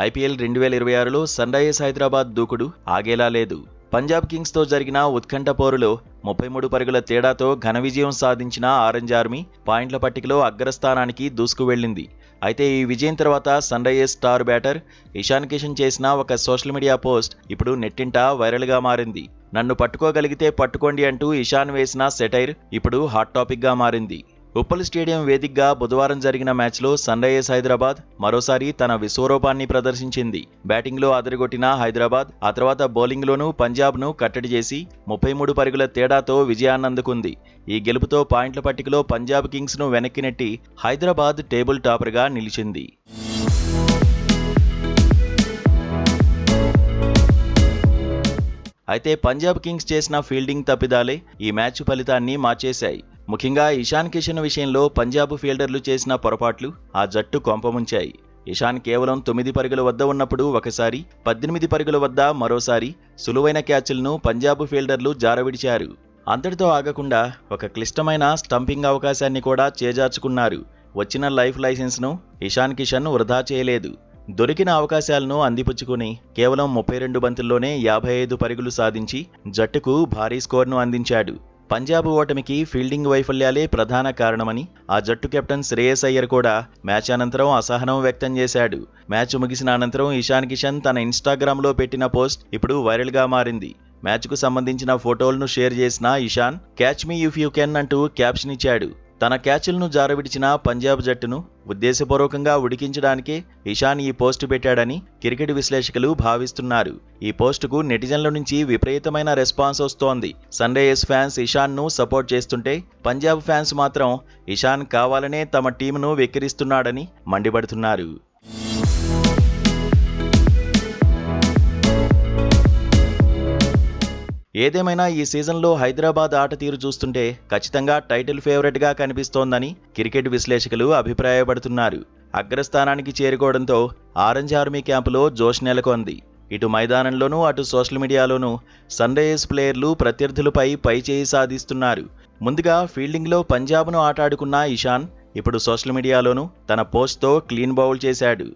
IPL 2026లో sun Risers Hyderabad దూకుడు ఆగేలా లేదు. పంజాబ్ కింగ్స్తో జరిగిన ఉత్కంఠ పోరులో 33 పరుగుల తేడాతో ఘన విజయం సాధించిన ఆరెంజ్ ఆర్మీ పాయింట్ల పట్టికలో అగ్రస్థానానికి దూసుకువెళ్లింది. అయితే ఈ విజయం తర్వాత Sunrisers star batter Ishan Kishan చేసిన ఒక సోషల్ మీడియా పోస్ట్ ఇప్పుడు నెట్టింట వైరల్గా మారింది. నన్ను పట్టుకోగలిగితే పట్టుకోండి అంటూ ఇషాన్ వేసిన సెటైర్ ఇప్పుడు హాట్ టాపిక్గా మారింది. ఉప్పల్ స్టేడియం వేదికగా బుధవారం జరిగిన మ్యాచ్లో సన్ రైజర్స్ హైదరాబాద్ మరోసారి తన విశ్వరూపాన్ని ప్రదర్శించింది. బ్యాటింగ్లో అదరగొట్టిన హైదరాబాద్ ఆ తర్వాత బౌలింగ్లోనూ పంజాబ్ను కట్టడి చేసి 33 పరుగుల తేడాతో విజయాన్నందుకుంది. ఈ గెలుపుతో పాయింట్ల పట్టికలో పంజాబ్ కింగ్స్ను వెనక్కి నెట్టి హైదరాబాద్ టేబుల్ టాపర్గా నిలిచింది. అయితే పంజాబ్ కింగ్స్ చేసిన ఫీల్డింగ్ తప్పిదాలే ఈ మ్యాచ్ ఫలితాన్ని మార్చేశాయి. ముఖ్యంగా ఇషాన్ కిషన్ విషయంలో పంజాబ్ ఫీల్డర్లు చేసిన పొరపాట్లు ఆ జట్టు కొంపముంచాయి. ఇషాన్ కేవలం 9 పరుగుల వద్ద ఉన్నప్పుడు ఒకసారి, 18 పరుగుల వద్ద మరోసారి సులువైన క్యాచ్లను పంజాబ్ ఫీల్డర్లు జారవిడిచారు. అంతటితో ఆగకుండా ఒక క్లిష్టమైన స్టంపింగ్ అవకాశాన్ని కూడా చేజార్చుకున్నారు. వచ్చిన లైఫ్ లైసెన్స్ను ఇషాన్ కిషన్ వృధా చేయలేదు. దొరికిన అవకాశాలను అందిపుచ్చుకుని కేవలం 32 బంతుల్లోనే 55 పరుగులు సాధించి జట్టుకు భారీ స్కోర్ను అందించాడు. పంజాబ్ ఓటమికి ఫీల్డింగ్ వైఫల్యాలే ప్రధాన కారణమని ఆ జట్టు కెప్టెన్ శ్రేయస్ అయ్యర్ కూడా మ్యాచ్ అనంతరం అసహనం వ్యక్తం చేశాడు. మ్యాచ్ ముగిసిన అనంతరం ఇషాన్ కిషన్ తన ఇన్స్టాగ్రామ్లో పెట్టిన పోస్ట్ ఇప్పుడు వైరల్గా మారింది. మ్యాచ్కు సంబంధించిన ఫోటోలను షేర్ చేసిన Ishan catch me if you can అంటూ క్యాప్షన్ ఇచ్చాడు. తన క్యాచ్లను జారవిడిచిన పంజాబ్ జట్టును ఉద్దేశపూర్వకంగా ఉడికించడానికే ఇషాన్ ఈ పోస్టు పెట్టాడని క్రికెట్ విశ్లేషకులు భావిస్తున్నారు. ఈ పోస్టుకు నెటిజన్ల నుంచి విపరీతమైన రెస్పాన్స్ వస్తోంది. సన్ రైజర్స్ ఫ్యాన్స్ ఇషాన్ను సపోర్ట్ చేస్తుంటే పంజాబ్ ఫ్యాన్స్ మాత్రం ఇషాన్ కావాలనే తమ టీంను వెక్కిరిస్తున్నాడని మండిపడుతున్నారు. ఏదేమైనా ఈ సీజన్లో హైదరాబాద్ ఆట తీరు చూస్తుంటే ఖచ్చితంగా టైటిల్ ఫేవరెట్గా కనిపిస్తోందని క్రికెట్ విశ్లేషకులు అభిప్రాయపడుతున్నారు. అగ్రస్థానానికి చేరుకోవడంతో ఆరెంజ్ ఆర్మీ క్యాంపులో జోష్ నెలకొంది. ఇటు మైదానంలోనూ అటు సోషల్ మీడియాలోనూ సన్ రైజర్స్ ప్లేయర్లు ప్రత్యర్థులపై పైచేయి సాధిస్తున్నారు. ముందుగా ఫీల్డింగ్లో పంజాబ్ను ఆటాడుకున్న ఇషాన్ ఇప్పుడు సోషల్ మీడియాలోనూ తన పోస్ట్తో క్లీన్ బౌల్ చేశాడు.